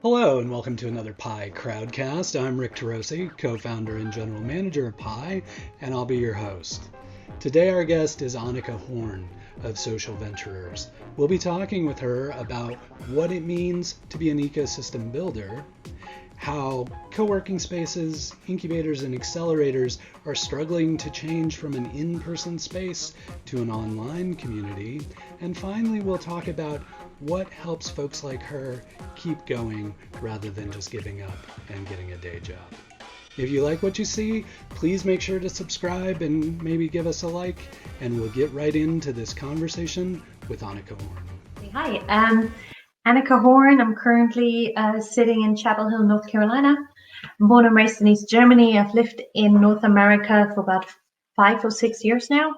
Hello and welcome to another Pi Crowdcast. I'm Rick Tarosi, co-founder and general manager of Pi, and I'll be your host. Today our guest is Anika Horn of Social Venturers. We'll be talking with her about what it means to be an ecosystem builder, how co-working spaces, incubators, and accelerators are struggling to change from an in-person space to an online community, and finally we'll talk about what helps folks like her keep going rather than just giving up and getting a day job. If you like what you see, please make sure to subscribe and maybe give us a like, and we'll get right into this conversation with Anika Horn. Hi, Anika Horn. I'm currently sitting in Chapel Hill, North Carolina. I'm born and raised in East Germany. I've lived in North America for about 5 or 6 years now.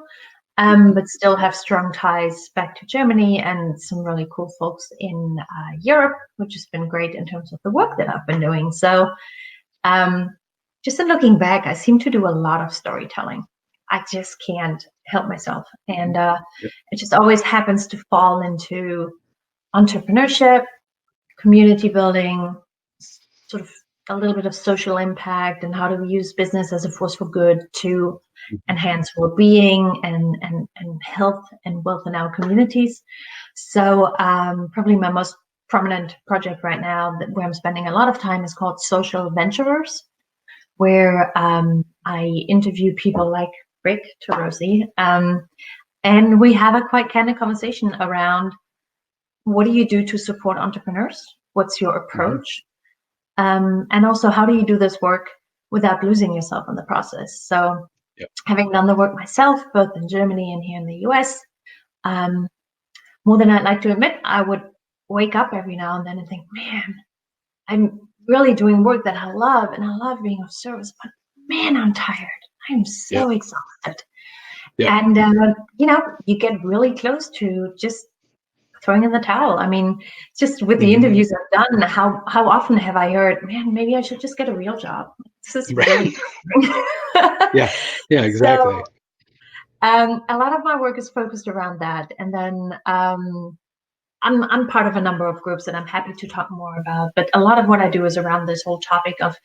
But still have strong ties back to Germany and some really cool folks in Europe, which has been great in terms of the work that I've been doing. So just in looking back, I seem to do a lot of storytelling. I just can't help myself. And it just always happens to fall into entrepreneurship, community building, sort of a little bit of social impact, and how do we use business as a force for good to enhance well-being and health and wealth in our communities. So probably my most prominent project right now where I'm spending a lot of time is called Social Venturers, where I interview people like Rick Tarosi, and we have a quite candid conversation around what do you do to support entrepreneurs? What's your approach? And also, how do you do this work without losing yourself in the process? So having done the work myself, both in Germany and here in the US, more than I'd like to admit, I would wake up every now and then and think, man, I'm really doing work that I love, and I love being of service, but man, I'm tired. I'm so exhausted. And, you get really close to just throwing in the towel. I mean, just with the interviews I've done, how often have I heard, man, maybe I should just get a real job. This is really yeah, exactly. So, a lot of my work is focused around that. And then I'm part of a number of groups that I'm happy to talk more about. But a lot of what I do is around this whole topic of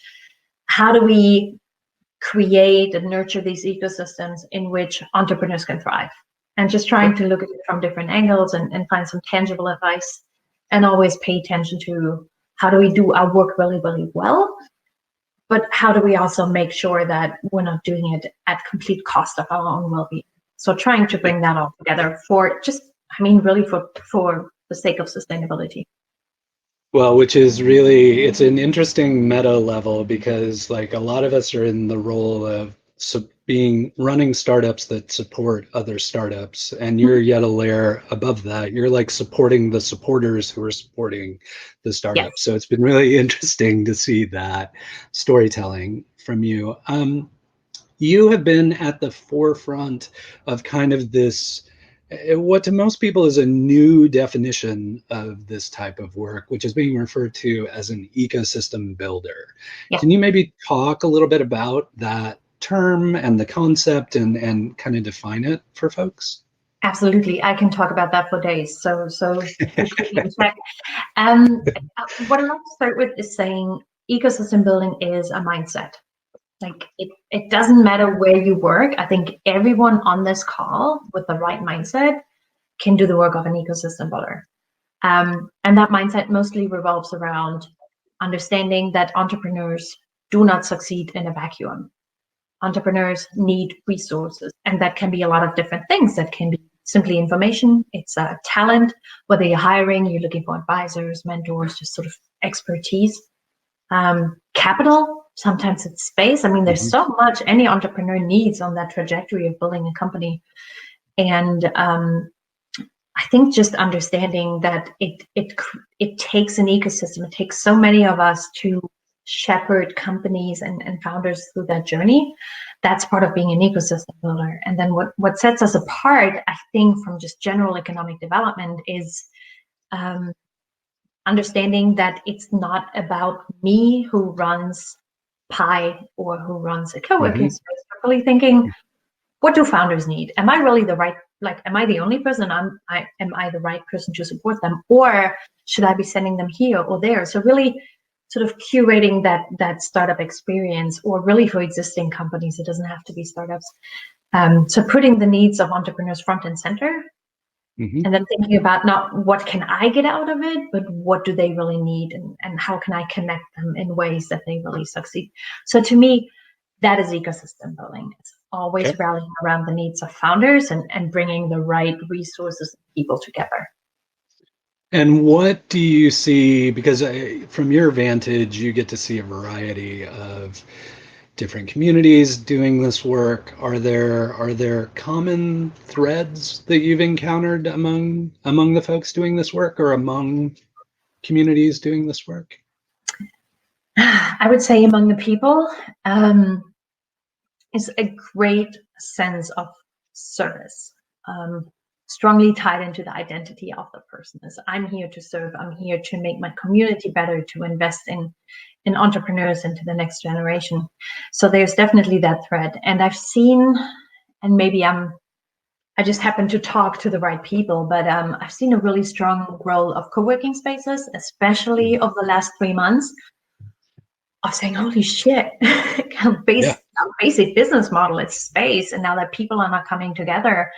how do we create and nurture these ecosystems in which entrepreneurs can thrive. And just trying to look at it from different angles and find some tangible advice, and always pay attention to how do we do our work really, really well, but how do we also make sure that we're not doing it at complete cost of our own well-being. So trying to bring that all together for the sake of sustainability. Well, which is really, it's an interesting meta level, because like a lot of us are in the role of running startups that support other startups, and you're yet a layer above that. You're like supporting the supporters who are supporting the startup. So it's been really interesting to see that storytelling from you. You have been at the forefront of kind of this, what to most people is a new definition of this type of work, which is being referred to as an ecosystem builder. Can you maybe talk a little bit about that term and the concept and kind of define it for folks? Absolutely, I can talk about that for days. So what I like to start with is saying ecosystem building is a mindset. Like it doesn't matter where you work. I think everyone on this call with the right mindset can do the work of an ecosystem builder. And that mindset mostly revolves around understanding that entrepreneurs do not succeed in a vacuum. Entrepreneurs need resources, and that can be a lot of different things. That can be simply information. It's talent, whether you're hiring, you're looking for advisors, mentors, just sort of expertise. Capital, sometimes it's space. I mean, there's so much any entrepreneur needs on that trajectory of building a company. And I think just understanding that it takes an ecosystem. It takes so many of us to shepherd companies and founders through that journey. That's part of being an ecosystem builder. And then what sets us apart, I think, from just general economic development is understanding that it's not about me who runs Pi or who runs a co-working space, but really thinking, what do founders need? Am I really the right like, am I the only person? Am I the right person to support them, or should I be sending them here or there? So really sort of curating that startup experience, or really for existing companies, it doesn't have to be startups. So putting the needs of entrepreneurs front and center, and then thinking about not what can I get out of it, but what do they really need, and how can I connect them in ways that they really succeed. So to me, that is ecosystem building. It's always rallying around the needs of founders and bringing the right resources and people together. And what do you see, because from your vantage, you get to see a variety of different communities doing this work. Are there common threads that you've encountered among the folks doing this work, or among communities doing this work? I would say among the people is a great sense of service, strongly tied into the identity of the person. Is I'm here to serve, I'm here to make my community better, to invest in entrepreneurs into the next generation. So there's definitely that thread. And I've seen, and maybe I just happen to talk to the right people, but I've seen a really strong role of co-working spaces, especially over the last 3 months, of saying, holy shit, basic business model, it's space. And now that people are not coming together,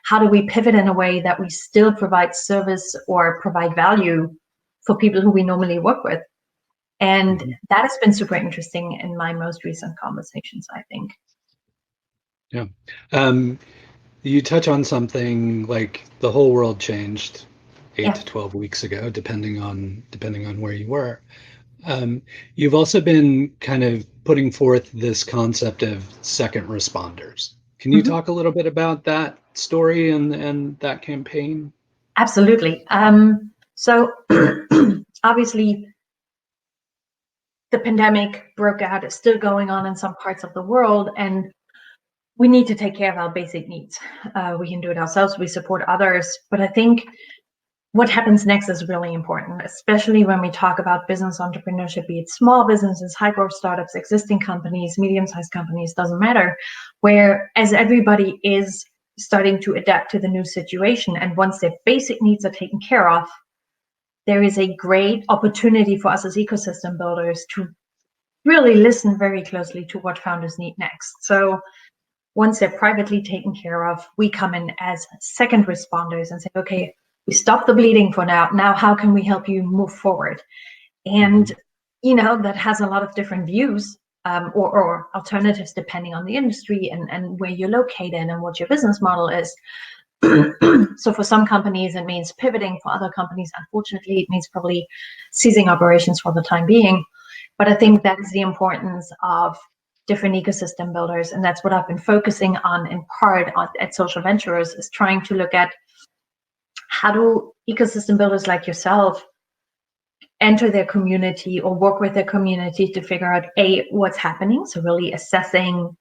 how do we pivot in a way that we still provide service or provide value for people who we normally work with? And that has been super interesting in my most recent conversations, I think. Yeah. You touch on something like the whole world changed 8 to 12 weeks ago, depending on where you were. You've also been kind of putting forth this concept of second responders. Can you talk a little bit about that story and that campaign? Absolutely. So obviously, the pandemic broke out, is still going on in some parts of the world, and we need to take care of our basic needs. We can do it ourselves, we support others, but I think what happens next is really important, especially when we talk about business entrepreneurship, be it small businesses, high growth startups, existing companies, medium-sized companies, doesn't matter, where as everybody is starting to adapt to the new situation, and once their basic needs are taken care of, there is a great opportunity for us as ecosystem builders to really listen very closely to what founders need next. So once they're privately taken care of, we come in as second responders and say, okay, we stop the bleeding for now. Now, how can we help you move forward? And, that has a lot of different views or alternatives depending on the industry and where you're located and what your business model is. So for some companies, it means pivoting. For other companies, unfortunately, it means probably ceasing operations for the time being. But I think that is the importance of different ecosystem builders. And that's what I've been focusing on in part at Social Venturers, is trying to look at how do ecosystem builders like yourself enter their community or work with their community to figure out, A, what's happening. So really assessing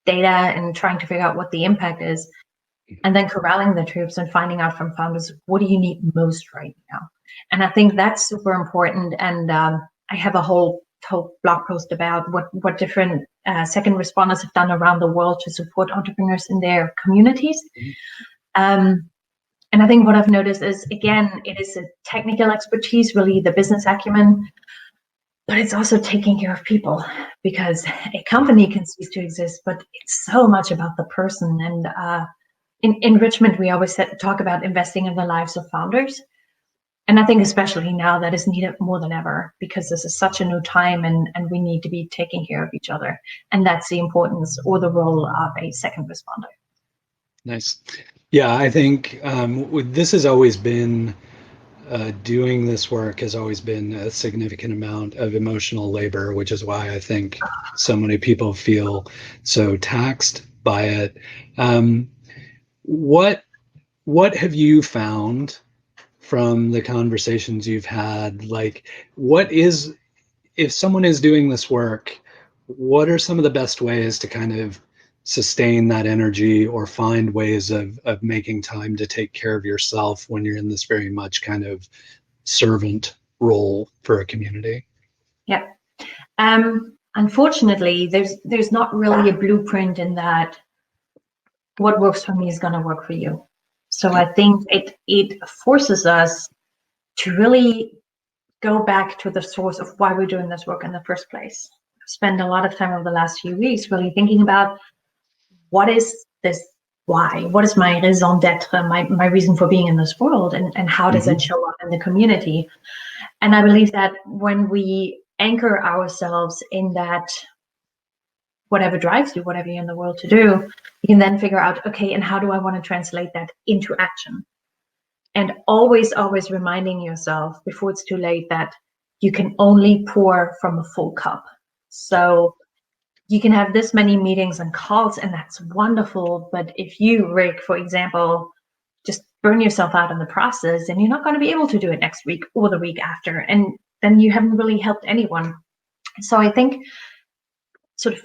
data and trying to figure out what the impact is, and then corralling the troops and finding out from founders, what do you need most right now? And I think that's super important. And I have a whole blog post about what different second responders have done around the world to support entrepreneurs in their communities. And I think what I've noticed is, again, it is a technical expertise, really the business acumen, but it's also taking care of people, because a company can cease to exist, but it's so much about the person. And in enrichment, we always talk about investing in the lives of founders. And I think especially now that is needed more than ever, because this is such a new time and we need to be taking care of each other. And that's the importance or the role of a second responder. Nice. Yeah, I think this has always been, doing this work has always been a significant amount of emotional labor, which is why I think so many people feel so taxed by it. What have you found from the conversations you've had? Like, if someone is doing this work, what are some of the best ways to kind of sustain that energy or find ways of making time to take care of yourself when you're in this very much kind of servant role for a community? Yeah. Unfortunately, there's not really a blueprint in that what works for me is going to work for you. So I think it forces us to really go back to the source of why we're doing this work in the first place. I've spent a lot of time over the last few weeks really thinking about what is this why? What is my raison d'etre, my reason for being in this world, and how does it show up in the community? And I believe that when we anchor ourselves in that, whatever drives you, whatever you're in the world to do, you can then figure out, okay, and how do I want to translate that into action? And always reminding yourself before it's too late that you can only pour from a full cup. So you can have this many meetings and calls, and that's wonderful. But if you, Rick, for example, just burn yourself out in the process, and you're not going to be able to do it next week or the week after, and then you haven't really helped anyone. So I think sort of,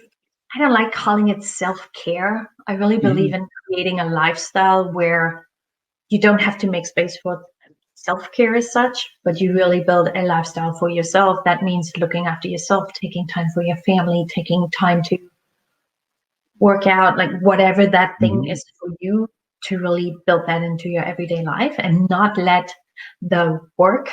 I don't like calling it self-care. I really believe in creating a lifestyle where you don't have to make space for self-care as such, but you really build a lifestyle for yourself. That means looking after yourself, taking time for your family, taking time to work out, like whatever that thing is for you, to really build that into your everyday life and not let the work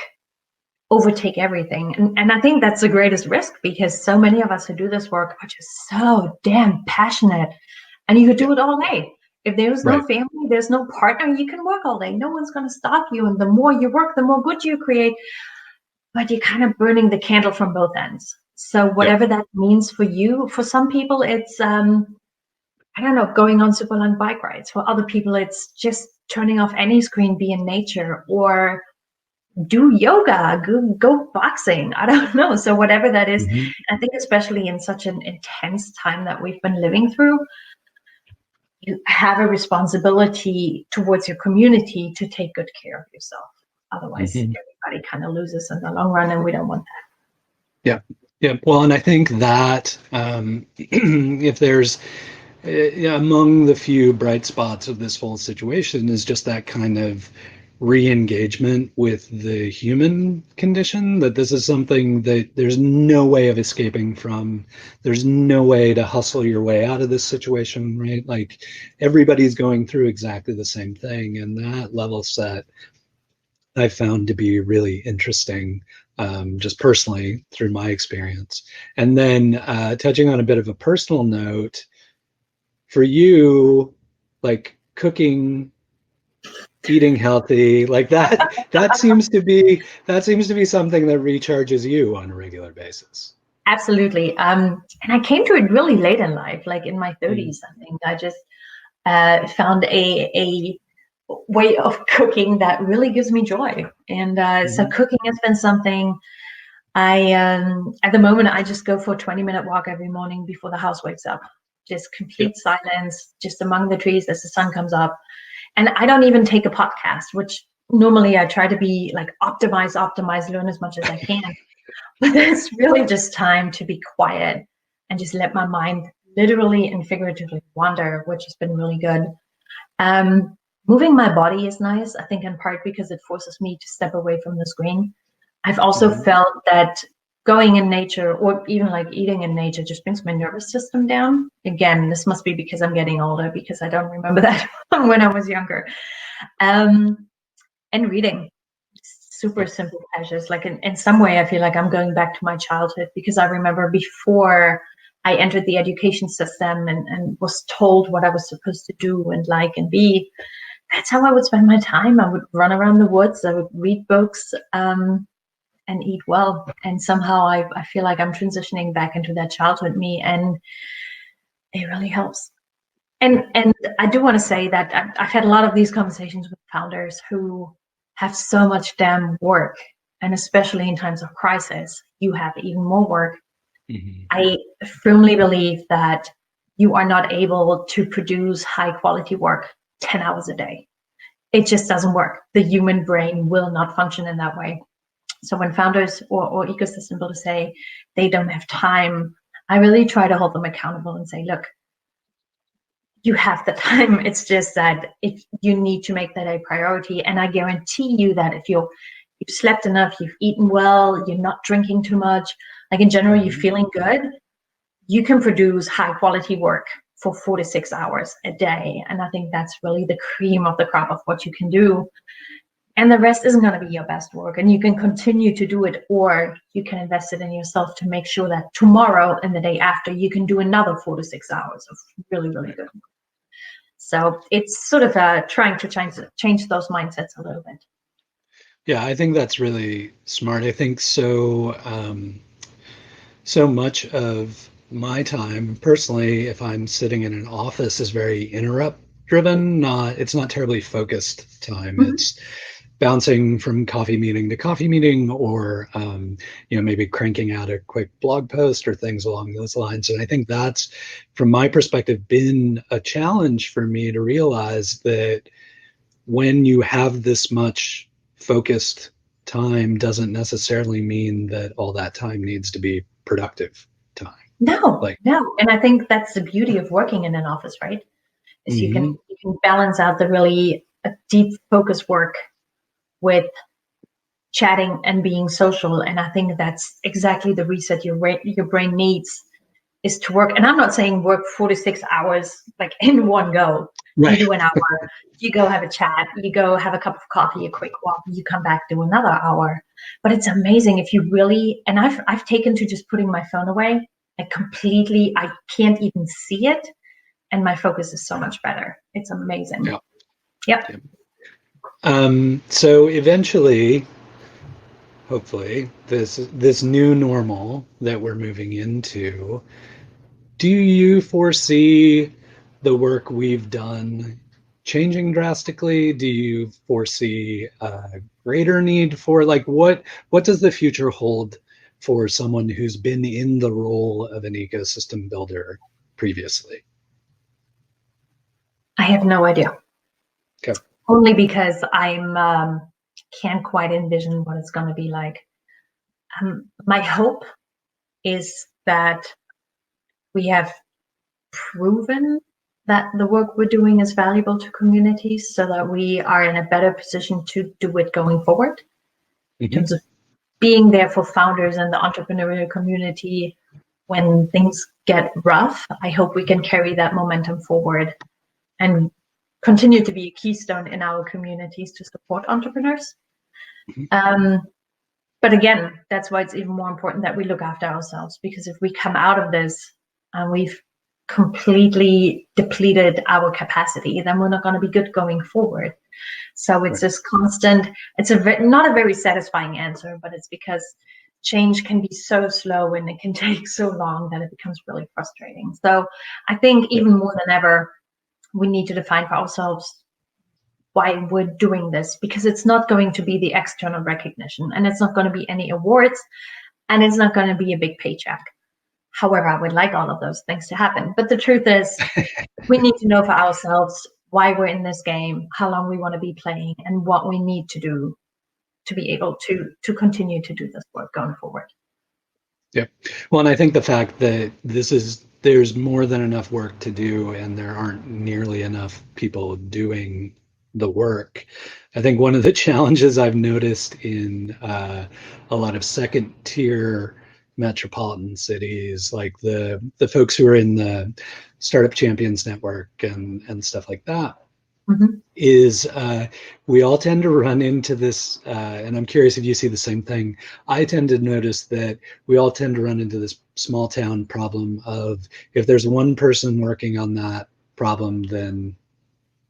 overtake everything. And I think that's the greatest risk, because so many of us who do this work are just so damn passionate, and you could do it all day. If there's no family, there's no partner, you can work all day. No one's going to stop you. And the more you work, the more good you create. But you're kind of burning the candle from both ends. So whatever that means for you, for some people, it's, I don't know, going on super long bike rides. For other people, it's just turning off any screen, be in nature, or do yoga, go boxing. I don't know. So whatever that is, I think especially in such an intense time that we've been living through, you have a responsibility towards your community to take good care of yourself. Otherwise, everybody kind of loses in the long run, and we don't want that. Yeah. Well, and I think that if there's among the few bright spots of this whole situation is just that kind of re-engagement with the human condition, that this is something that there's no way of escaping from. There's no way to hustle your way out of this situation, right? Like everybody's going through exactly the same thing, and that level set I found to be really interesting, just personally through my experience. And then touching on a bit of a personal note, for you, like cooking, eating healthy, like that seems to be something that recharges you on a regular basis. Absolutely. And I came to it really late in life, like in my 30s. I think I just found a way of cooking that really gives me joy. And so cooking has been something I, at the moment, I just go for a 20-minute walk every morning before the house wakes up. Just complete silence, just among the trees as the sun comes up. And I don't even take a podcast, which normally I try to be like optimize, learn as much as I can. But it's really just time to be quiet and just let my mind literally and figuratively wander, which has been really good. Moving my body is nice, I think in part because it forces me to step away from the screen. I've also felt that going in nature, or even like eating in nature, just brings my nervous system down. Again, this must be because I'm getting older, because I don't remember that when I was younger. And reading, super simple pleasures. Like in some way, I feel like I'm going back to my childhood, because I remember before I entered the education system and was told what I was supposed to do and like and be, that's how I would spend my time. I would run around the woods, I would read books, and eat well. And somehow I feel like I'm transitioning back into that childhood me, and it really helps. And I do want to say that I've had a lot of these conversations with founders who have so much damn work, and especially in times of crisis, you have even more work. I firmly believe that you are not able to produce high quality work 10 hours a day. It just doesn't work. The human brain will not function in that way. So when founders or ecosystem builders say they don't have time, I really try to hold them accountable and say, look, you have the time. It's just that if you need to make that a priority. And I guarantee you that if you've slept enough, you've eaten well, you're not drinking too much, like in general, you're feeling good, you can produce high quality work for 4 to 6 hours a day. And I think that's really the cream of the crop of what you can do. And the rest isn't going to be your best work. And you can continue to do it, or you can invest it in yourself to make sure that tomorrow and the day after you can do another 4 to 6 hours of really, really good work. So it's sort of trying to change those mindsets a little bit. Yeah, I think that's really smart. I think so much of my time personally, if I'm sitting in an office, is very interrupt driven. It's not terribly focused time. Mm-hmm. It's bouncing from coffee meeting to coffee meeting, or maybe cranking out a quick blog post or things along those lines. And I think that's, from my perspective, been a challenge for me to realize that when you have this much focused time doesn't necessarily mean that all that time needs to be productive time. No. And I think that's the beauty of working in an office, right? Is you can balance out the really deep focus work with chatting and being social. And I think that's exactly the reset your brain needs, is to work. And I'm not saying work 4 to 6 hours like in one go. Right. You do an hour, you go have a chat, you go have a cup of coffee, a quick walk, you come back, do another hour. But it's amazing if you really, and I've taken to just putting my phone away, like completely, I can't even see it. And my focus is so much better. It's amazing. Yep. So eventually, hopefully, this new normal that we're moving into, do you foresee the work we've done changing drastically? Do you foresee a greater need for, like, what does the future hold for someone who's been in the role of an ecosystem builder previously? I have no idea. Okay. Only because I'm can't quite envision what it's going to be like. My hope is that we have proven that the work we're doing is valuable to communities, so that we are in a better position to do it going forward. In terms of being there for founders and the entrepreneurial community when things get rough, I hope we can carry that momentum forward and continue to be a keystone in our communities to support entrepreneurs. But again, that's why it's even more important that we look after ourselves, because if we come out of this and we've completely depleted our capacity, then we're not going to be good going forward. So it's this constant, it's not a very satisfying answer, but it's because change can be so slow and it can take so long that it becomes really frustrating. So I think even more than ever, we need to define for ourselves why we're doing this, because it's not going to be the external recognition, and it's not going to be any awards, and it's not going to be a big paycheck. However, I would like all of those things to happen. But the truth is, we need to know for ourselves why we're in this game, how long we want to be playing, and what we need to do to be able to continue to do this work going forward. Yep. Well, and I think the fact that there's more than enough work to do, and there aren't nearly enough people doing the work. I think one of the challenges I've noticed in a lot of second tier metropolitan cities, like the folks who are in the Startup Champions Network and stuff like that, is we all tend to run into this, and I'm curious if you see the same thing. I tend to notice that we all tend to run into this small town problem of, if there's one person working on that problem, then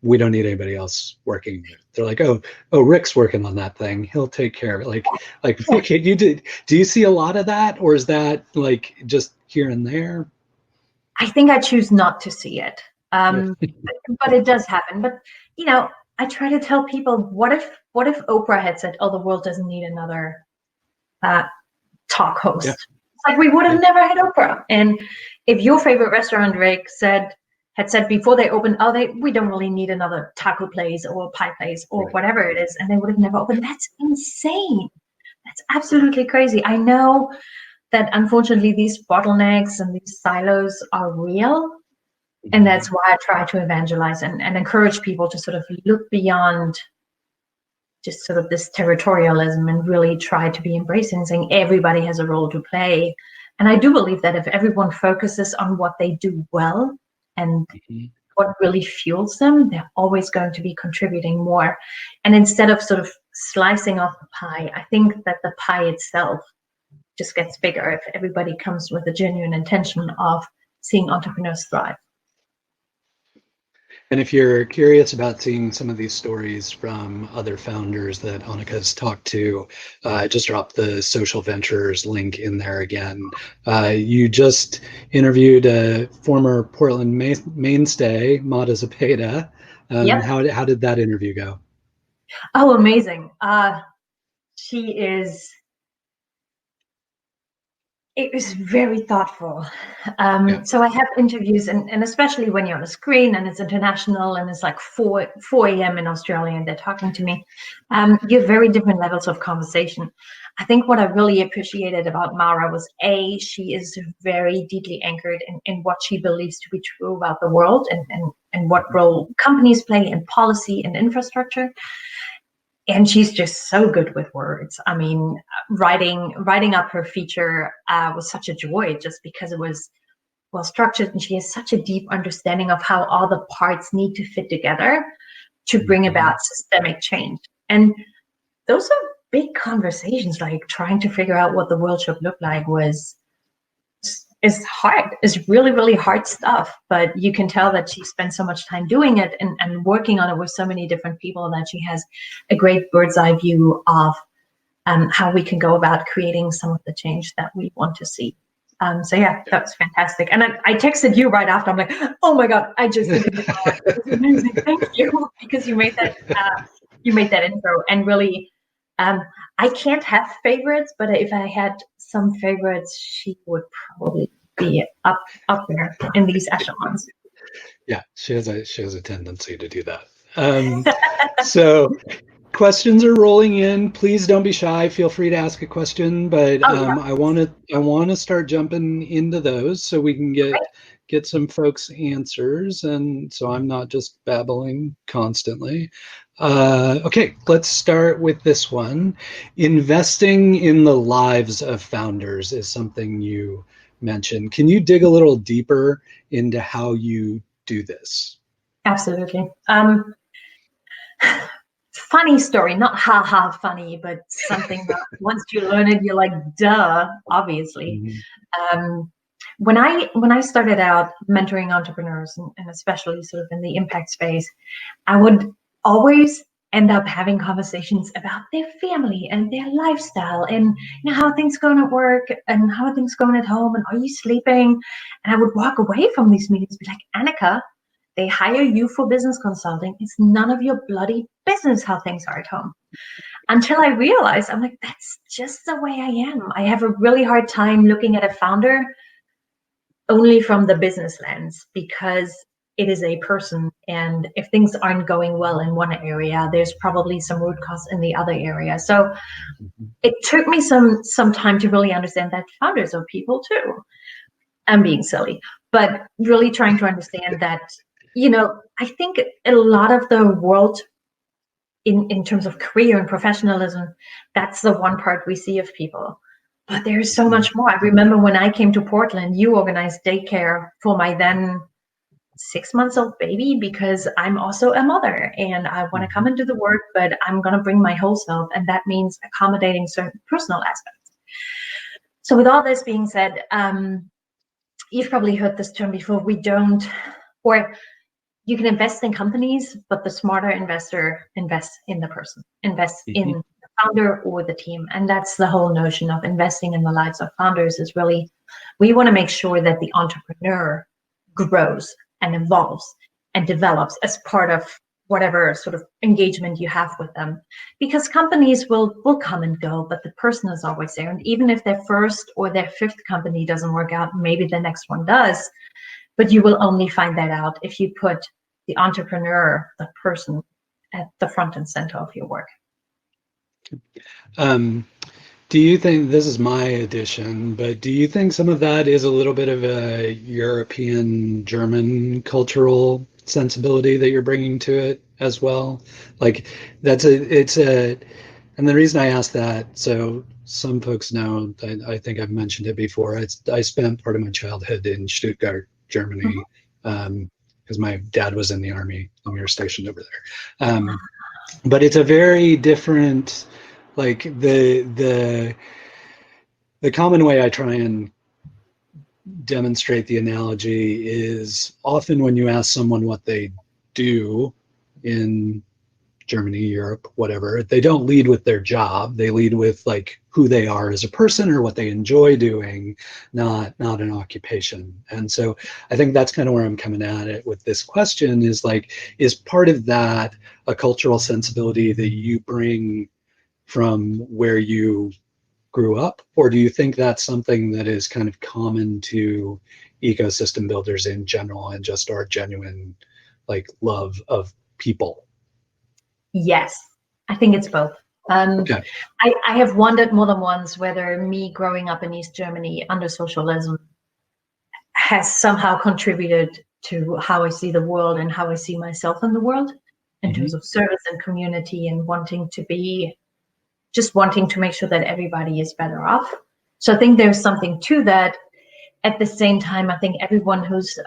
we don't need anybody else working. They're like, oh, Rick's working on that thing, he'll take care of it. Like okay, do you see a lot of that, or is that like just here and there? I think I choose not to see it, but it does happen. But I try to tell people, what if Oprah had said, oh, the world doesn't need another talk host? It's like, we would have never had Oprah. And if your favorite restaurant, Rick, had said before they opened, we don't really need another taco place or pie place or whatever it is, and they would have never opened. That's insane. That's absolutely crazy. I know that unfortunately these bottlenecks and these silos are real, and that's why I try to evangelize and encourage people to sort of look beyond just sort of this territorialism and really try to be embracing, saying everybody has a role to play. And I do believe that if everyone focuses on what they do well, and Mhm. what really fuels them, they're always going to be contributing more. And instead of sort of slicing off the pie, I think that the pie itself just gets bigger if everybody comes with a genuine intention of seeing entrepreneurs thrive. And if you're curious about seeing some of these stories from other founders that Anika's talked to, just drop the Social Ventures link in there again. You just interviewed a former Portland mainstay, Mata Zepeda. Yep. How did that interview go? Oh, amazing. She is, it was very thoughtful. Yeah. So I have interviews, and especially when you're on a screen and it's international and it's like 4 a.m. in Australia and they're talking to me, you have very different levels of conversation. I think what I really appreciated about Mara was she is very deeply anchored in what she believes to be true about the world and what role companies play in policy and infrastructure. And she's just so good with words. I mean, writing up her feature was such a joy, just because it was well structured, and she has such a deep understanding of how all the parts need to fit together to bring about systemic change. And those are big conversations, like trying to figure out what the world should look like is hard. It's really, really hard stuff. But you can tell that she spent so much time doing it and working on it with so many different people that she has a great bird's eye view of how we can go about creating some of the change that we want to see. So yeah, that was fantastic. And I texted you right after. I'm like, oh my God, I just did it. It was amazing. Thank you, because you made that intro. And really, I can't have favorites, but if I had some favorites, she would probably be up there in these echelons. Yeah, she has a tendency to do that. So questions are rolling in. Please don't be shy. Feel free to ask a question, but Yeah. I want to start jumping into those so we can get some folks' answers, and so I'm not just babbling constantly. Okay, let's start with this one. Investing in the lives of founders is something you mentioned. Can you dig a little deeper into how you do this? Absolutely. Funny story, not funny, but something that once you learn it, you're like, duh, obviously. Mm-hmm. When I started out mentoring entrepreneurs, and especially sort of in the impact space, I would always end up having conversations about their family and their lifestyle, and how are things going at work, and how are things going at home, and are you sleeping? And I would walk away from these meetings and be like, Anika, they hire you for business consulting. It's none of your bloody business how things are at home. Until I realized, I'm like, that's just the way I am. I have a really hard time looking at a founder only from the business lens, because it is a person. And if things aren't going well in one area, there's probably some root cause in the other area. So it took me some time to really understand that founders are people too. I'm being silly, but really trying to understand that, I think a lot of the world in terms of career and professionalism, that's the one part we see of people. But there's so much more. I remember when I came to Portland, you organized daycare for my then 6-month-old baby, because I'm also a mother and I want to come into the work, but I'm going to bring my whole self. And that means accommodating certain personal aspects. So with all this being said, you've probably heard this term before. You can invest in companies, but the smarter investor invests in the person, invests in the founder or the team. And that's the whole notion of investing in the lives of founders, is really, we want to make sure that the entrepreneur grows and evolves and develops as part of whatever sort of engagement you have with them. Because companies will come and go, but the person is always there. And even if their first or their fifth company doesn't work out, maybe the next one does. But you will only find that out if you put the entrepreneur, the person, at the front and center of your work. Do you think, this is my addition, but do you think some of that is a little bit of a European German cultural sensibility that you're bringing to it as well? Like and the reason I ask that, so some folks know, I think I've mentioned it before, I spent part of my childhood in Stuttgart, Germany. because my dad was in the Army and we were stationed over there. But it's a very different, like the common way I try and demonstrate the analogy is often when you ask someone what they do in Germany, Europe, whatever, they don't lead with their job. They lead with like who they are as a person or what they enjoy doing, not an occupation. And so I think that's kind of where I'm coming at it with this question is like, is part of that a cultural sensibility that you bring from where you grew up, or do you think that's something that is kind of common to ecosystem builders in general and just our genuine like love of people? Yes, I think it's both. Okay. I have wondered more than once whether me growing up in East Germany under socialism has somehow contributed to how I see the world and how I see myself in the world in terms of service and community and wanting to make sure that everybody is better off. So I think there's something to that. At the same time, I think everyone who's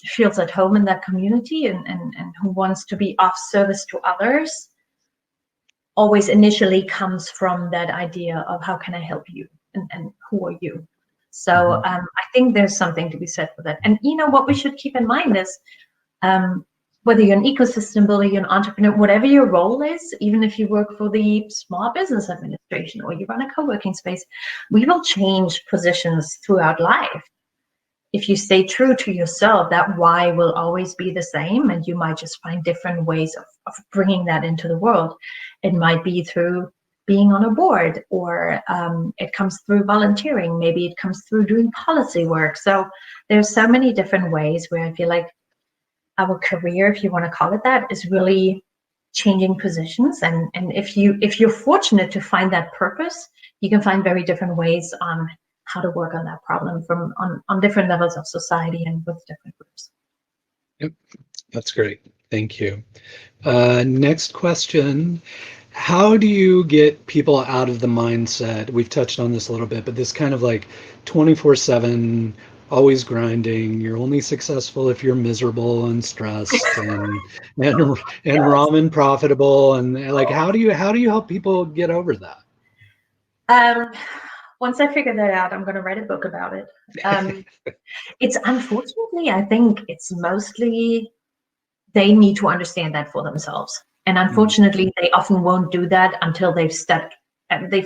feels at home in that community and who wants to be of service to others always initially comes from that idea of how can I help you and who are you? So I think there's something to be said for that. And you know what we should keep in mind is whether you're an ecosystem builder, you're an entrepreneur, whatever your role is, even if you work for the small business administration or you run a co-working space, we will change positions throughout life. If you stay true to yourself, that why will always be the same, and you might just find different ways of bringing that into the world. It might be through being on a board, or it comes through volunteering. Maybe it comes through doing policy work. So there's so many different ways where I feel like our career, if you want to call it that, is really changing positions. And if you're fortunate to find that purpose, you can find very different ways on how to work on that problem on different levels of society and with different groups. Yep, that's great. Thank you. Next question. How do you get people out of the mindset? We've touched on this a little bit, but this kind of like 24/7, always grinding. You're only successful if you're miserable and stressed and ramen profitable. And like, how do you help people get over that? Once I figure that out, I'm going to write a book about it. It's unfortunately, I think it's mostly they need to understand that for themselves. And unfortunately, they often won't do that until they've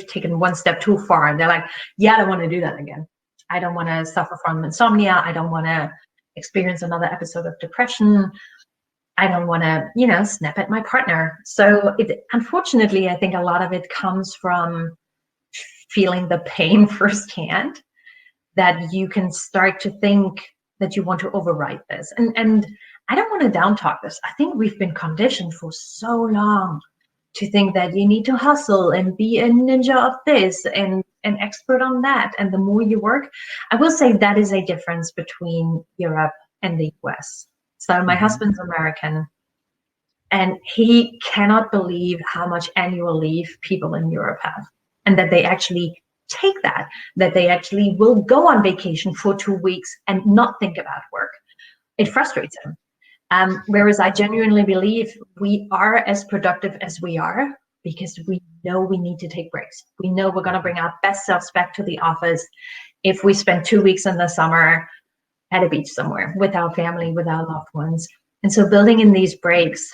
taken one step too far. And they're like, yeah, I don't want to do that again. I don't want to suffer from insomnia. I don't want to experience another episode of depression. I don't want to, snap at my partner. So unfortunately, I think a lot of it comes from feeling the pain firsthand, that you can start to think that you want to overwrite this. And I don't want to down talk this. I think we've been conditioned for so long to think that you need to hustle and be a ninja of this and an expert on that. And the more you work, I will say that is a difference between Europe and the US. So my husband's American, and he cannot believe how much annual leave people in Europe have, and that they actually take that they actually will go on vacation for 2 weeks and not think about work. It frustrates him. Whereas I genuinely believe we are as productive as we are because we know we need to take breaks. We know we're going to bring our best selves back to the office if we spend 2 weeks in the summer at a beach somewhere with our family, with our loved ones. And so building in these breaks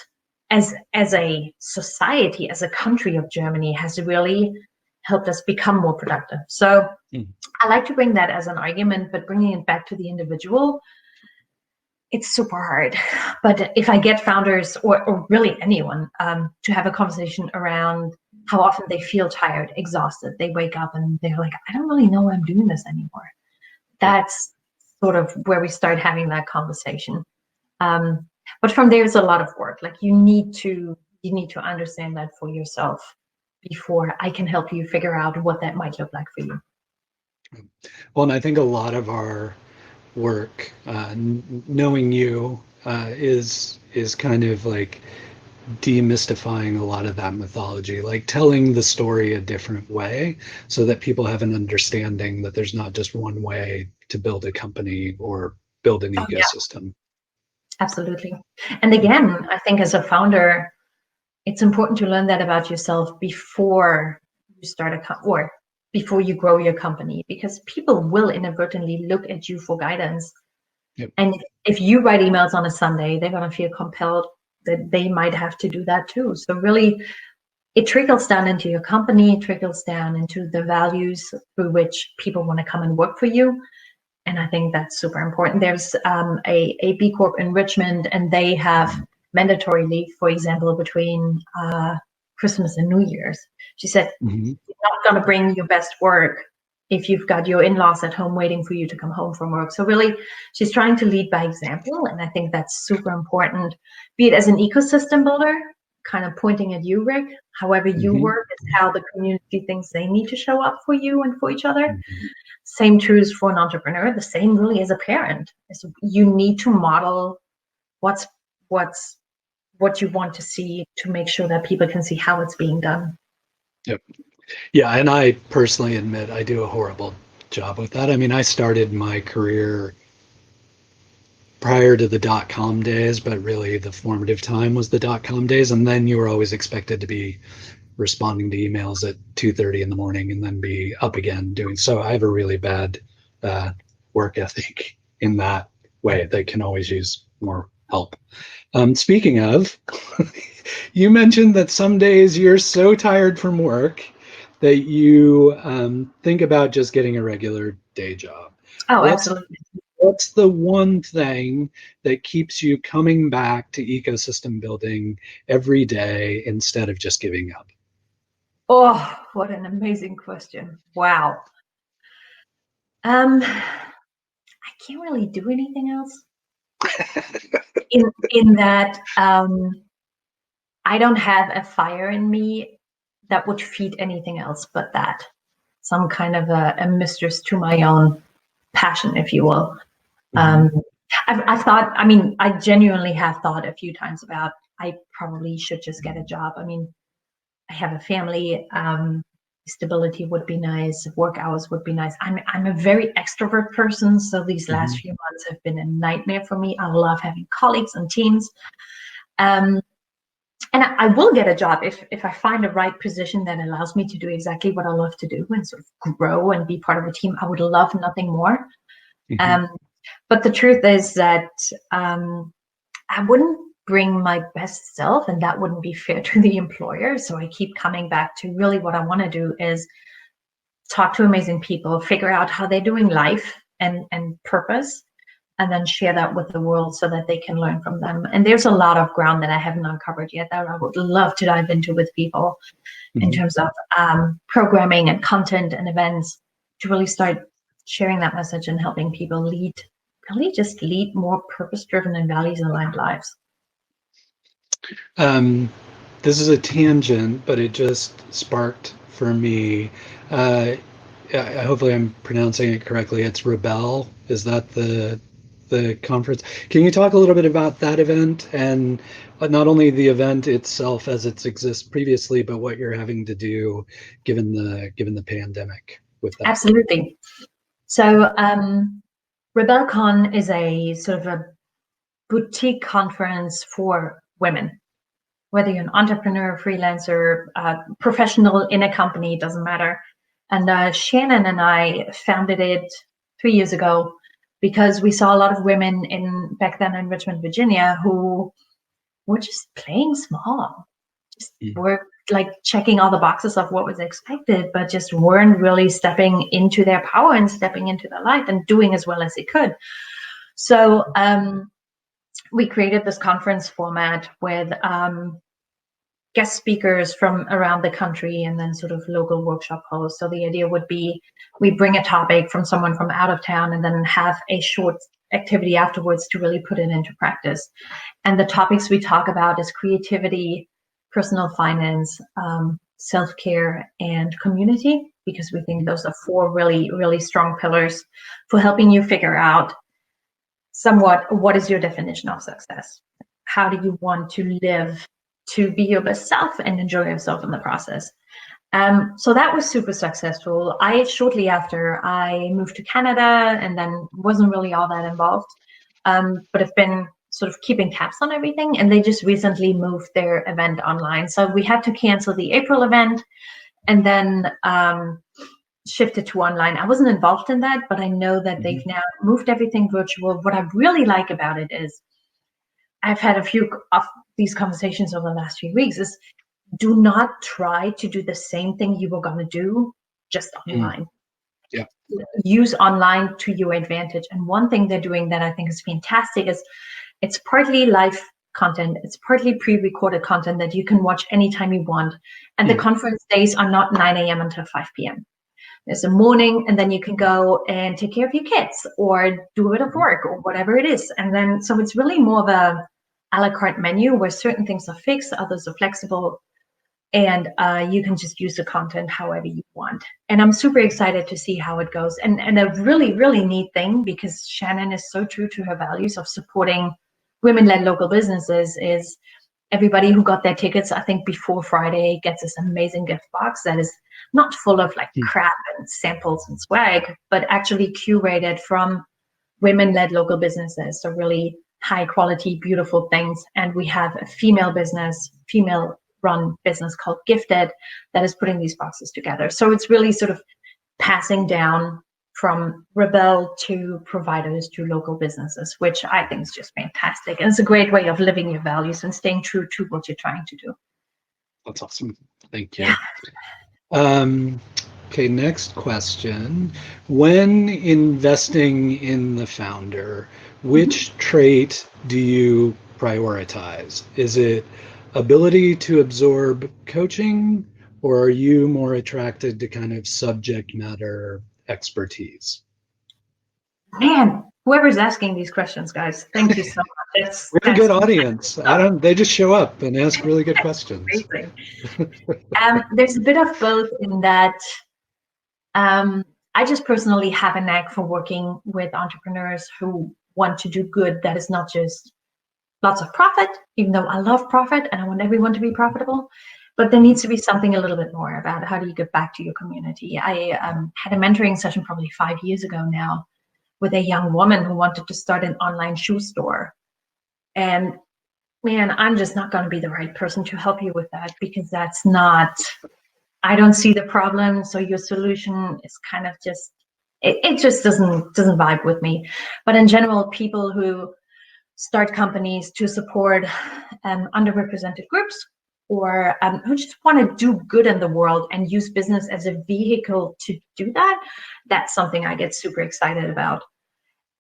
as a society, as a country of Germany, has really helped us become more productive. So I like to bring that as an argument, but bringing it back to the individual, it's super hard. But if I get founders or really anyone to have a conversation around how often they feel tired, exhausted, they wake up and they're like, I don't really know why I'm doing this anymore. That's sort of where we start having that conversation. But from there, it's a lot of work. Like you need to understand that for yourself before I can help you figure out what that might look like for you. Well, and I think a lot of our work, knowing you, is kind of like demystifying a lot of that mythology, like telling the story a different way so that people have an understanding that there's not just one way to build a company or build an Oh, yeah, ecosystem. absolutely. And again, I think as a founder, it's important to learn that about yourself before you start or before you grow your company, because people will inadvertently look at you for guidance. Yep. And if you write emails on a Sunday, they're going to feel compelled that they might have to do that too. So really, it trickles down into your company, it trickles down into the values through which people want to come and work for you. And I think that's super important. There's a B Corp in Richmond, and they have mandatory leave, for example, between Christmas and New Year's. She said, Mm-hmm. you're not going to bring your best work if you've got your in-laws at home waiting for you to come home from work. So really, she's trying to lead by example. And I think that's super important, be it as an ecosystem builder, kind of pointing at you, Rick. However you Mm-hmm. work is how the community thinks they need to show up for you and for each other. Mm-hmm. Same true for an entrepreneur. The same really as a parent. So you need to model what you want to see to make sure that people can see how it's being done. Yep. Yeah, and I personally admit I do a horrible job with that. I mean, I started my career prior to the dot-com days, but really the formative time was the dot-com days, and then you were always expected to be responding to emails at 2:30 in the morning and then be up again doing so. I have a really bad work ethic in that way that can always use more help. Speaking of, you mentioned that some days you're so tired from work that you think about just getting a regular day job. Oh, What's absolutely. what's the one thing that keeps you coming back to ecosystem building every day instead of just giving up? Oh, what an amazing question. Wow. I can't really do anything else in that I don't have a fire in me that would feed anything else but that. Some kind of a mistress to my own passion, if you will. Mm-hmm. I've thought, I mean, I genuinely have thought a few times about I probably should just get a job. I mean, I have a family. Stability would be nice. Work hours would be nice. I'm a very extrovert person, so these last few months have been a nightmare for me. I love having colleagues and teams, and I will get a job if I find the right position that allows me to do exactly what I love to do and sort of grow and be part of a team. I would love nothing more. Mm-hmm. But the truth is that I wouldn't bring my best self, and that wouldn't be fair to the employer. So I keep coming back to really what I want to do is talk to amazing people, figure out how they're doing life and purpose, and then share that with the world so that they can learn from them. And there's a lot of ground that I haven't uncovered yet that I would love to dive into with people in terms of programming and content and events to really start sharing that message and helping people really just lead more purpose-driven and values-aligned lives. This is a tangent, but it just sparked for me. Hopefully, I'm pronouncing it correctly. It's Rebel. Is that the conference? Can you talk a little bit about that event and not only the event itself as it exists previously, but what you're having to do given the pandemic with that? Absolutely. So Rebelcon is a sort of a boutique conference for women. Whether you're an entrepreneur, freelancer, professional in a company, it doesn't matter. And Shannon and I founded it 3 years ago because we saw a lot of women back then in Richmond, Virginia, who were just playing small, just were like checking all the boxes of what was expected, but just weren't really stepping into their power and stepping into their light and doing as well as they could. So we created this conference format with guest speakers from around the country and then sort of local workshop hosts. So the idea would be we bring a topic from someone from out of town and then have a short activity afterwards to really put it into practice. And the topics we talk about is creativity, personal finance, self-care, and community, because we think those are 4 really, really strong pillars for helping you figure out somewhat what is your definition of success? How do you want to live to be your best self and enjoy yourself in the process? So that was super successful. Shortly after I moved to Canada and then wasn't really all that involved. but have been sort of keeping tabs on everything. And they just recently moved their event online. So we had to cancel the April event and then shifted to online. I wasn't involved in that, but I know that they've now moved everything virtual. What I really like about it is I've had a few of these conversations over the last few weeks is do not try to do the same thing you were going to do just online. Yeah. Use online to your advantage. And one thing they're doing that I think is fantastic is it's partly live content, it's partly pre-recorded content that you can watch anytime you want. And the conference days are not 9 a.m. until 5 p.m. There's a morning, and then you can go and take care of your kids or do a bit of work or whatever it is. And then, so it's really more of a la carte menu where certain things are fixed, others are flexible, and you can just use the content however you want. And I'm super excited to see how it goes. And a really, really neat thing, because Shannon is so true to her values of supporting women-led local businesses, is everybody who got their tickets, I think before Friday, gets this amazing gift box that is not full of like crap and samples and swag, but actually curated from women-led local businesses. So really high quality, beautiful things. And we have a female run business called Gifted that is putting these boxes together. So it's really sort of passing down from Rebel to providers to local businesses, which I think is just fantastic. And it's a great way of living your values and staying true to what you're trying to do. That's awesome. Thank you. Yeah. Okay, next question. When investing in the founder, which trait do you prioritize? Is it ability to absorb coaching, or are you more attracted to kind of subject matter expertise? Man, whoever's asking these questions, guys, thank you so much. We have a good audience. They just show up and ask really good questions. There's a bit of both in that I just personally have a knack for working with entrepreneurs who want to do good that is not just lots of profit, even though I love profit and I want everyone to be profitable, but there needs to be something a little bit more about how do you give back to your community. I had a mentoring session probably 5 years ago now with a young woman who wanted to start an online shoe store. And man, I'm just not going to be the right person to help you with that, because that's not, I don't see the problem. So your solution is kind of just, it just doesn't vibe with me. But in general, people who start companies to support underrepresented groups, or who just want to do good in the world and use business as a vehicle to do that, that's something I get super excited about.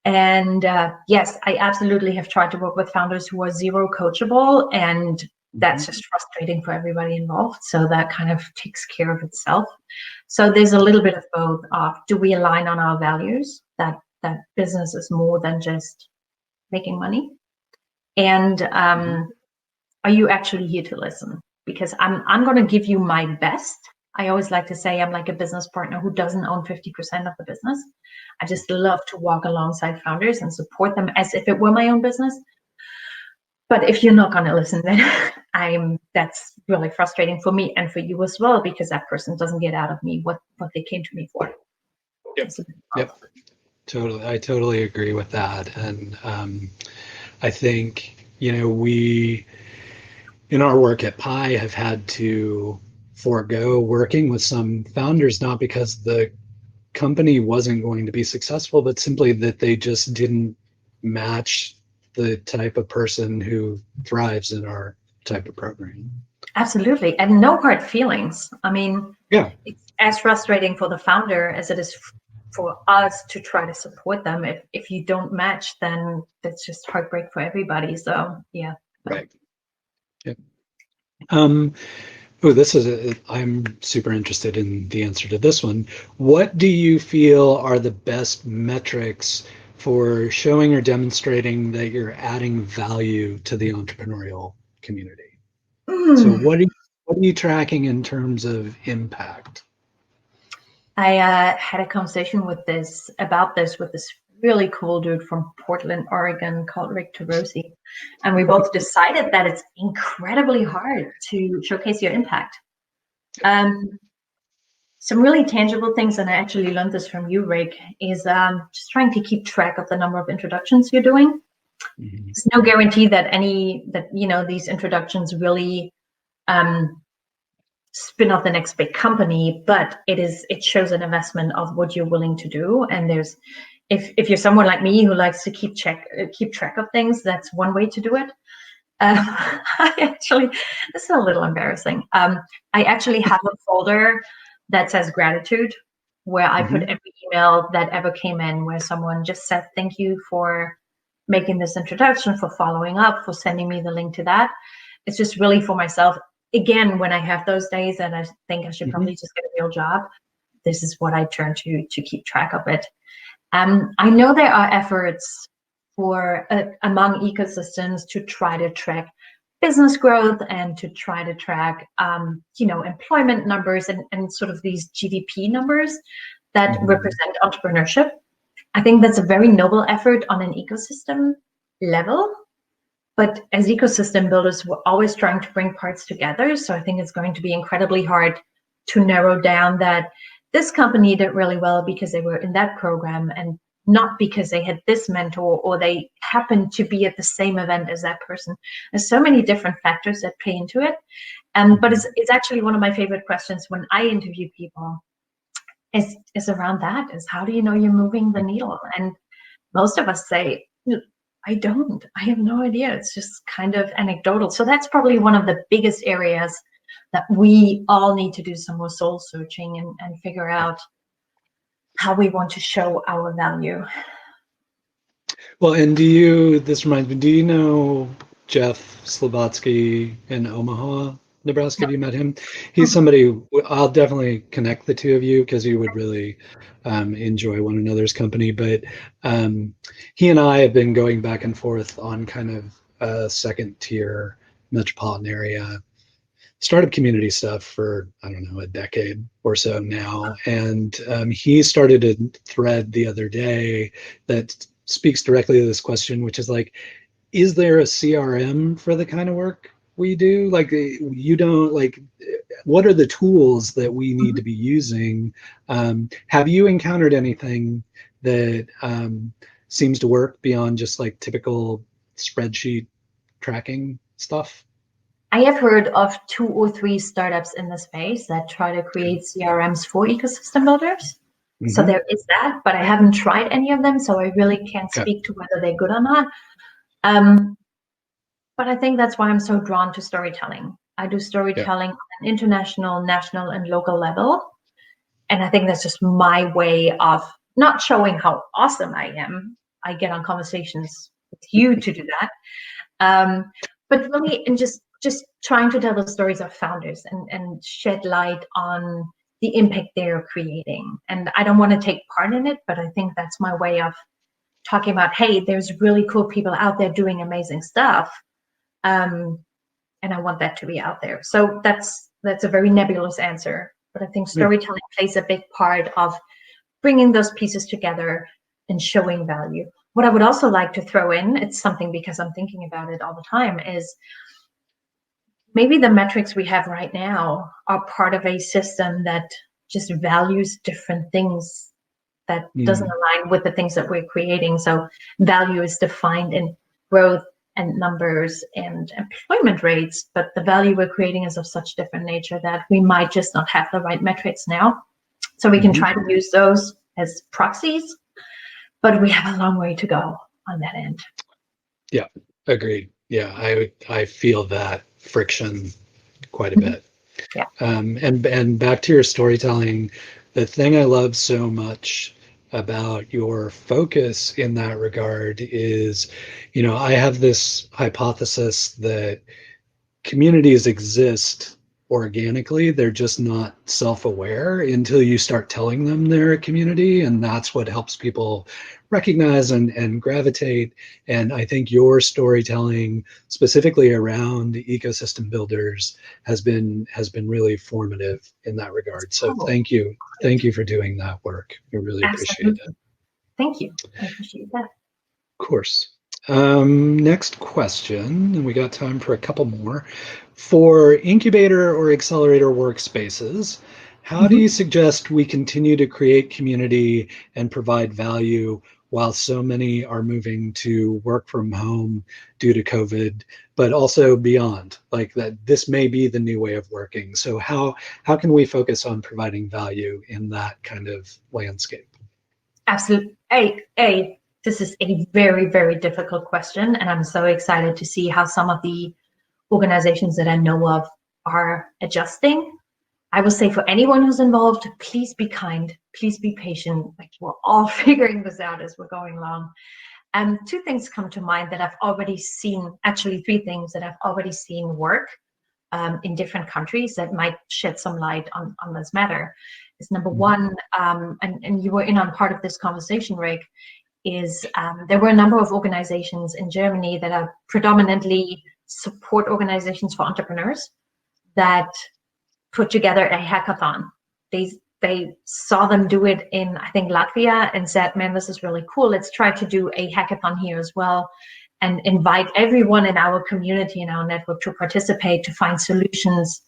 And yes, I absolutely have tried to work with founders who are zero coachable, and that's just frustrating for everybody involved. So that kind of takes care of itself. So there's a little bit of both of, do we align on our values, that business is more than just making money? And are you actually here to listen? Because I'm going to give you my best. I always like to say I'm like a business partner who doesn't own 50% of the business. I just love to walk alongside founders and support them as if it were my own business. But if you're not going to listen, then that's really frustrating for me and for you as well, because that person doesn't get out of me what they came to me for. Yep. Totally. I totally agree with that. And I think, we, in our work at Pi, have had to forego working with some founders, not because the company wasn't going to be successful, but simply that they just didn't match the type of person who thrives in our type of program. Absolutely. And no hard feelings. I mean, it's as frustrating for the founder as it is for us to try to support them. If you don't match, then that's just heartbreak for everybody. So yeah. Right. Yep. I'm super interested in the answer to this one. What do you feel are the best metrics for showing or demonstrating that you're adding value to the entrepreneurial community? So what are you tracking in terms of impact? I had a conversation about this with this really cool dude from Portland, Oregon called Rick Rossi. And we both decided that it's incredibly hard to showcase your impact. Some really tangible things, and I actually learned this from you, Rick, is just trying to keep track of the number of introductions you're doing. There's no guarantee that these introductions really spin off the next big company, but it shows an investment of what you're willing to do. And if you're someone like me who likes to keep track of things, that's one way to do it. This is a little embarrassing. I actually have a folder that says gratitude, where I put every email that ever came in, where someone just said, thank you for making this introduction, for following up, for sending me the link to that. It's just really for myself. Again, when I have those days and I think I should probably just get a real job, this is what I turn to keep track of it. I know there are efforts among ecosystems to try to track business growth and to try to track, employment numbers and sort of these GDP numbers that represent entrepreneurship. I think that's a very noble effort on an ecosystem level. But as ecosystem builders, we're always trying to bring parts together. So I think it's going to be incredibly hard to narrow down that this company did really well because they were in that program and not because they had this mentor or they happened to be at the same event as that person. There's so many different factors that play into it. But it's actually one of my favorite questions when I interview people is around that, is how do you know you're moving the needle? And most of us say, I have no idea. It's just kind of anecdotal. So that's probably one of the biggest areas that we all need to do some more soul searching and figure out how we want to show our value. Well, and this reminds me, do you know Jeff Slobodski in Omaha, Nebraska? Have you met him? He's somebody, I'll definitely connect the two of you because you would really enjoy one another's company. But he and I have been going back and forth on kind of a second tier metropolitan area startup community stuff for, I don't know, a decade or so now. And he started a thread the other day that speaks directly to this question, which is like, is there a CRM for the kind of work we do? Like, what are the tools that we need to be using? Have you encountered anything that seems to work beyond just like typical spreadsheet tracking stuff? I have heard of 2 or 3 startups in the space that try to create CRMs for ecosystem builders. So there is that, but I haven't tried any of them, so I really can't speak to whether they're good or not. But I think that's why I'm so drawn to storytelling. I do storytelling on an international, national, and local level. And I think that's just my way of not showing how awesome I am. I get on conversations with you to do that. But really, and just trying to tell the stories of founders and shed light on the impact they're creating. And I don't want to take part in it, but I think that's my way of talking about, hey, there's really cool people out there doing amazing stuff. And I want that to be out there. So that's a very nebulous answer, but I think storytelling plays a big part of bringing those pieces together and showing value. What I would also like to throw in, it's something because I'm thinking about it all the time, is maybe the metrics we have right now are part of a system that just values different things that doesn't align with the things that we're creating. So value is defined in growth and numbers and employment rates, but the value we're creating is of such different nature that we might just not have the right metrics now. So we can try to use those as proxies, but we have a long way to go on that end. Yeah, agreed. Yeah, I feel that friction quite a bit. Yeah. And back to your storytelling, the thing I love so much about your focus in that regard is, I have this hypothesis that communities exist organically. They're just not self-aware until you start telling them they're a community, and that's what helps people recognize and gravitate. And I think your storytelling specifically around ecosystem builders has been really formative in that regard. So thank you for doing that work. I really appreciate it. Thank you. I appreciate that. Of course. Next question, and we got time for a couple more. For incubator or accelerator workspaces, how do you suggest we continue to create community and provide value while so many are moving to work from home due to COVID, but also beyond, like that this may be the new way of working. So how can we focus on providing value in that kind of landscape? Absolutely. This is a very, very difficult question, and I'm so excited to see how some of the organizations that I know of are adjusting. I will say for anyone who's involved, please be kind, please be patient. Like, we're all figuring this out as we're going along. Two things come to mind that I've already seen, actually three things that I've already seen work in different countries that might shed some light on this matter. Is number one, and you were in on part of this conversation, Rick, is there were a number of organizations in Germany that are predominantly support organizations for entrepreneurs that put together a hackathon. They saw them do it in, I think, Latvia, and said, man, this is really cool. Let's try to do a hackathon here as well and invite everyone in our community, in our network, to participate, to find solutions,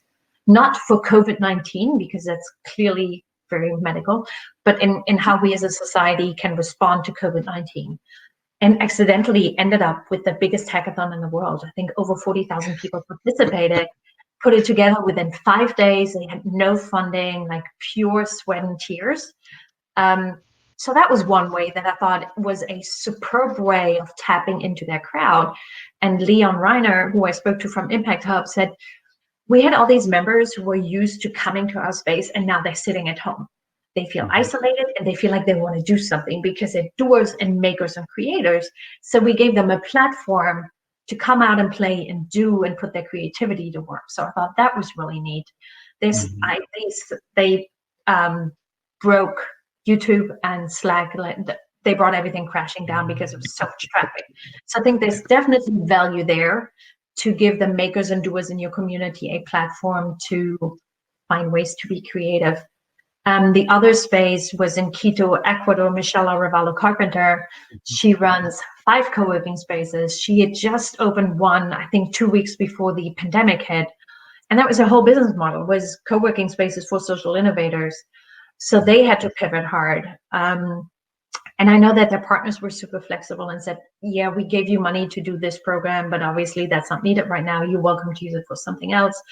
not for COVID-19, because that's clearly very medical, but in how we as a society can respond to COVID-19. And accidentally ended up with the biggest hackathon in the world. I think over 40,000 people participated, put it together within 5 days. They had no funding, like pure sweat and tears. So that was one way that I thought was a superb way of tapping into their crowd. And Leon Reiner, who I spoke to from Impact Hub, said, we had all these members who were used to coming to our space, and now they're sitting at home. They feel isolated, and they feel like they want to do something because they're doers and makers and creators. So we gave them a platform to come out and play and do and put their creativity to work. So I thought that was really neat. They broke YouTube and Slack. They brought everything crashing down because of so much traffic. So I think there's definitely value there to give the makers and doers in your community a platform to find ways to be creative. The other space was in Quito, Ecuador. Michelle Arevalo Carpenter, she runs 5 co-working spaces. She had just opened one, I think, 2 weeks before the pandemic hit. And that was her whole business model, was co-working spaces for social innovators. So they had to pivot hard. And I know that their partners were super flexible and said, yeah, we gave you money to do this program, but obviously that's not needed right now. You're welcome to use it for something else.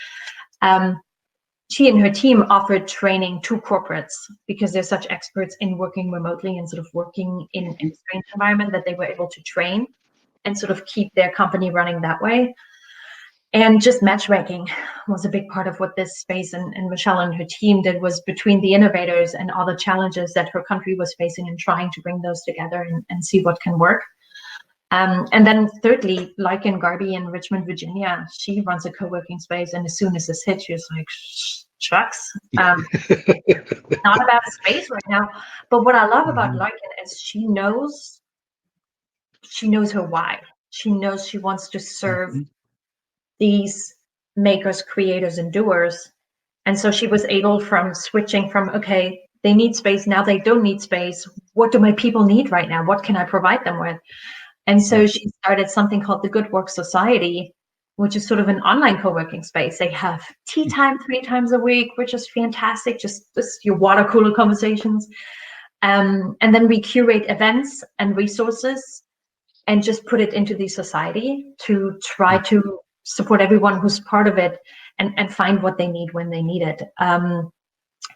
She and her team offered training to corporates because they're such experts in working remotely and sort of working in a strange environment that they were able to train and sort of keep their company running that way. And just matchmaking was a big part of what this space and Michelle and her team did, was between the innovators and all the challenges that her country was facing and trying to bring those together and see what can work. And then thirdly, like in Garby in Richmond, Virginia, she runs a co-working space. And as soon as this hit, she was like, shucks, not about space right now. But what I love about Lycan is she knows her why. She knows she wants to serve these makers, creators, and doers. And so she was able from switching from, okay, they need space, now they don't need space. What do my people need right now? What can I provide them with? And so she started something called the Good Work Society, which is sort of an online co-working space. They have tea time 3 times a week, which is fantastic, just your water cooler conversations. And then we curate events and resources and just put it into the society to try to support everyone who's part of it and find what they need when they need it.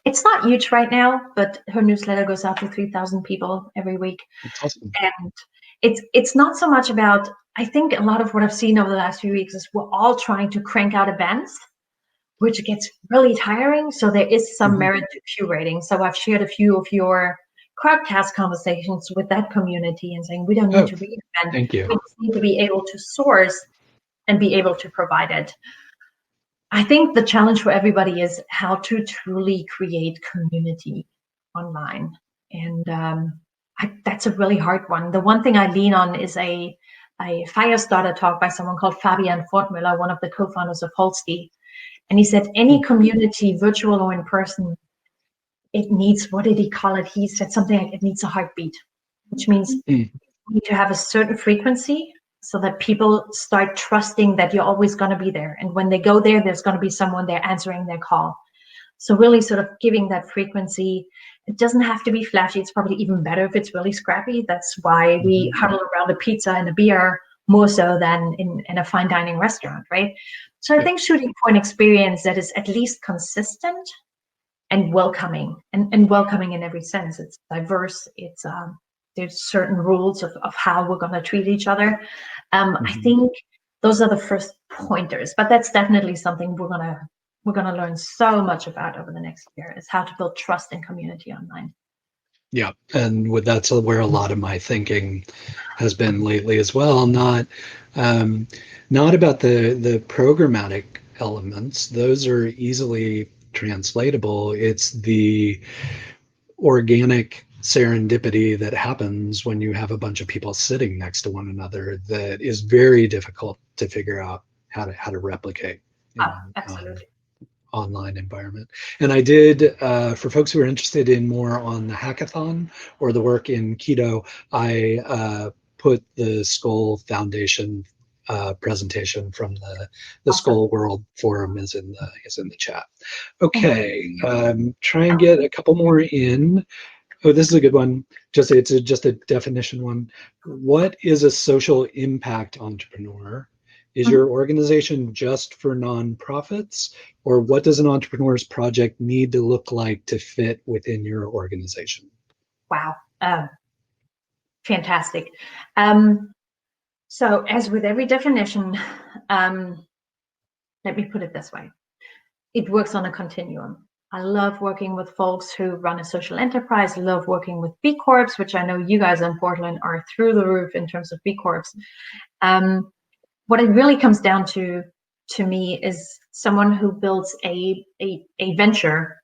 It's not huge right now, but her newsletter goes out to 3,000 people every week. That's awesome. And it's not so much about, I think a lot of what I've seen over the last few weeks is we're all trying to crank out events, which gets really tiring. So there is some merit to curating. So I've shared a few of your Crowdcast conversations with that community and saying, we don't need to reinvent. Thank you. We just need to be able to source and be able to provide it. I think the challenge for everybody is how to truly create community online. And that's a really hard one. The one thing I lean on is a Firestarter talk by someone called Fabian Fortmüller, one of the co-founders of Holski. And he said, any community, virtual or in person, it needs, what did he call it? He said something like, it needs a heartbeat, which means you need to have a certain frequency so that people start trusting that you're always going to be there. And when they go there, there's going to be someone there answering their call. So really sort of giving that frequency. It doesn't have to be flashy. It's probably even better if it's really scrappy. That's why we huddle around a pizza and a beer more so than in a fine dining restaurant, right? So I think shooting for an experience that is at least consistent and welcoming, and welcoming in every sense. It's diverse. It's there's certain rules of how we're going to treat each other. I think those are the first pointers, but that's definitely something we're gonna learn so much about over the next year, is how to build trust and community online. Yeah, and that's where a lot of my thinking has been lately as well. Not about the programmatic elements; those are easily translatable. It's the organic serendipity that happens when you have a bunch of people sitting next to one another that is very difficult to figure out how to replicate in Absolutely. online environment. And I did, for folks who are interested in more on the hackathon or the work in keto, I put the Skull Foundation presentation from the Skull World Forum is in the chat. Okay, try and get a couple more in. Oh, this is a good one. It's just a definition one. What is a social impact entrepreneur? Is your organization just for nonprofits, or what does an entrepreneur's project need to look like to fit within your organization? Wow, fantastic. So as with every definition, let me put it this way. It works on a continuum. I love working with folks who run a social enterprise, love working with B Corps, which I know you guys in Portland are through the roof in terms of B Corps. What it really comes down to me is someone who builds a venture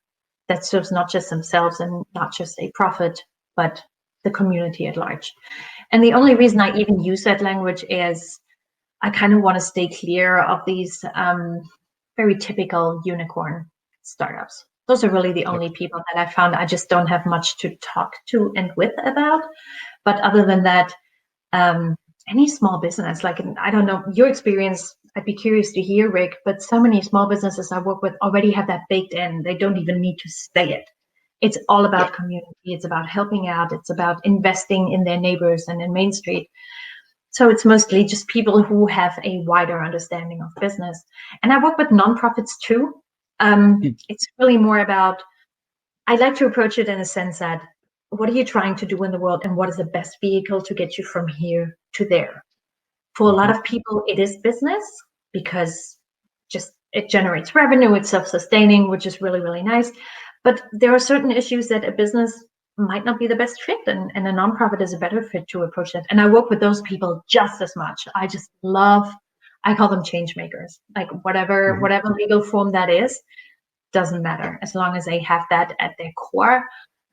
that serves not just themselves and not just a profit, but the community at large. And the only reason I even use that language is I kind of want to stay clear of these very typical unicorn startups. Those are really the only people that I found I just don't have much to talk to and with about. But other than that, any small business, like, I don't know your experience, I'd be curious to hear, Rick, but so many small businesses I work with already have that baked in. They don't even need to say it. It's all about community. It's about helping out. It's about investing in their neighbors and in Main Street. So it's mostly just people who have a wider understanding of business. And I work with nonprofits too. It's really more about, I like to approach it in a sense that, what are you trying to do in the world, and what is the best vehicle to get you from here to there? For a lot of people, it is business, because just it generates revenue, it's self-sustaining, which is really, really nice. But there are certain issues that a business might not be the best fit, and a nonprofit is a better fit to approach that. And I work with those people just as much. I just love, I call them changemakers. Like whatever legal form that is, doesn't matter. As long as they have that at their core,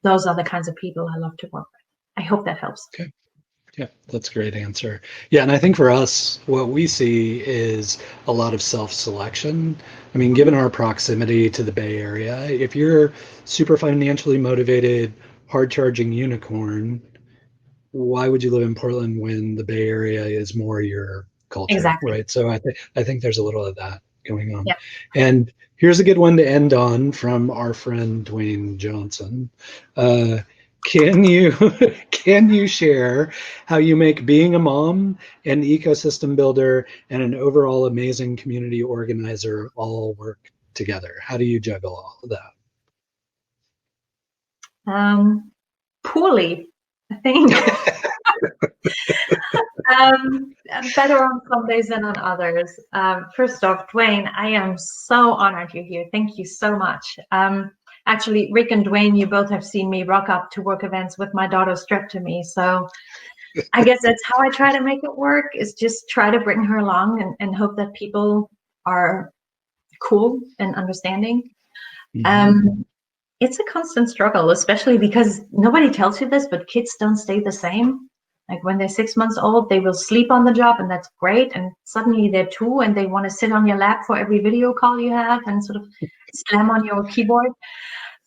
those are the kinds of people I love to work with. I hope that helps. Okay. Yeah, that's a great answer. Yeah, and I think for us, what we see is a lot of self-selection. I mean, given our proximity to the Bay Area, if you're super financially motivated, hard-charging unicorn, why would you live in Portland when the Bay Area is more your culture, Exactly. right? So I think there's a little of that going on. Yeah. And here's a good one to end on from our friend Dwayne Johnson. Can you share how you make being a mom, an ecosystem builder, and an overall amazing community organizer all work together? How do you juggle all of that? Poorly, I think. Better on some days than on others. First off, Dwayne, I am so honored you're here. Thank you so much. Actually, Rick and Dwayne, you both have seen me rock up to work events with my daughter strapped to me. So I guess that's how I try to make it work, is just try to bring her along and hope that people are cool and understanding. It's a constant struggle, especially because nobody tells you this, but kids don't stay the same. Like when they're 6 months old, they will sleep on the job, and that's great. And suddenly they're 2 and they want to sit on your lap for every video call you have and sort of slam on your keyboard.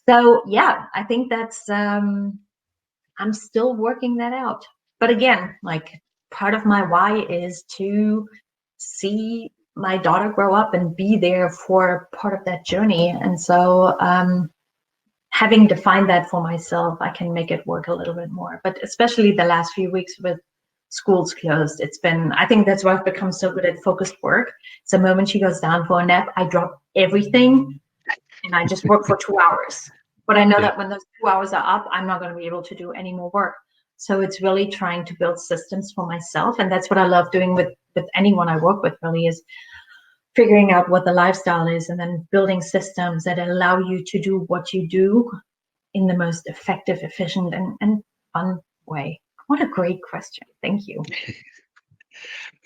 So yeah, I think that's, I'm still working that out. But again, like part of my why is to see my daughter grow up and be there for part of that journey. And so having defined that for myself, I can make it work a little bit more. But especially the last few weeks with schools closed, I think that's why I've become so good at focused work. So the moment she goes down for a nap, I drop everything and I just work for 2 hours. But I know that when those 2 hours are up, I'm not going to be able to do any more work. So it's really trying to build systems for myself. And that's what I love doing with anyone I work with, really, is figuring out what the lifestyle is and then building systems that allow you to do what you do in the most effective, efficient, and fun way. What a great question. Thank you.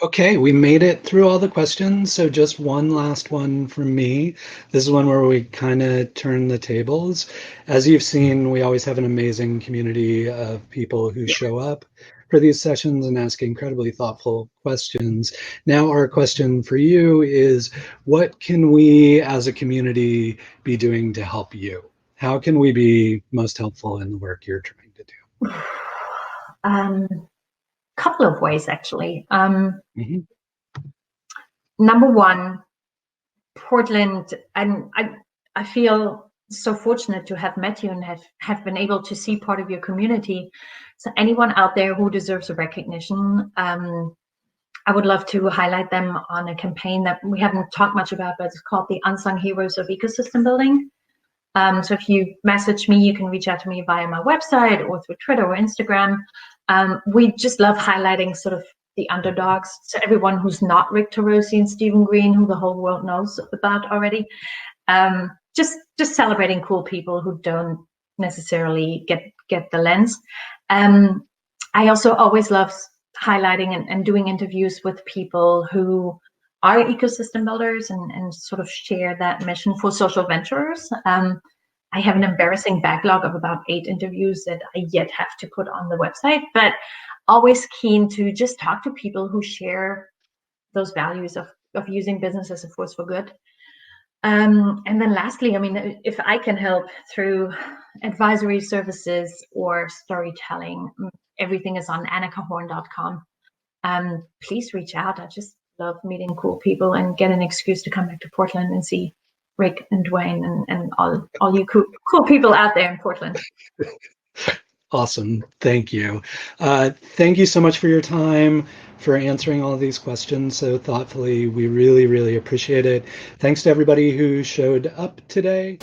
Okay, we made it through all the questions, so just one last one from me. This is one where we kind of turn the tables. As you've seen, we always have an amazing community of people who show up for these sessions and ask incredibly thoughtful questions. Now, our question for you is, what can we as a community be doing to help you? How can we be most helpful in the work you're trying to do? Couple of ways, actually. Number one, Portland, and I feel so fortunate to have met you and have been able to see part of your community. So anyone out there who deserves a recognition, I would love to highlight them on a campaign that we haven't talked much about, but it's called the Unsung Heroes of Ecosystem Building. So if you message me, you can reach out to me via my website or through Twitter or Instagram. We just love highlighting sort of the underdogs. So everyone who's not Rick Tarosi and Stephen Green, who the whole world knows about already. Just celebrating cool people who don't necessarily get the lens. I also always love highlighting and doing interviews with people who are ecosystem builders and sort of share that mission for social venturers. I have an embarrassing backlog of about 8 interviews that I yet have to put on the website, but always keen to just talk to people who share those values of using business as a force for good. And then lastly, I mean, if I can help through advisory services or storytelling, everything is on anikahorn.com. Please reach out. I just love meeting cool people and get an excuse to come back to Portland and see Rick and Dwayne and all you cool people out there in Portland. Awesome. Thank you. Thank you so much for your time, for answering all of these questions so thoughtfully. We really, really appreciate it. Thanks to everybody who showed up today.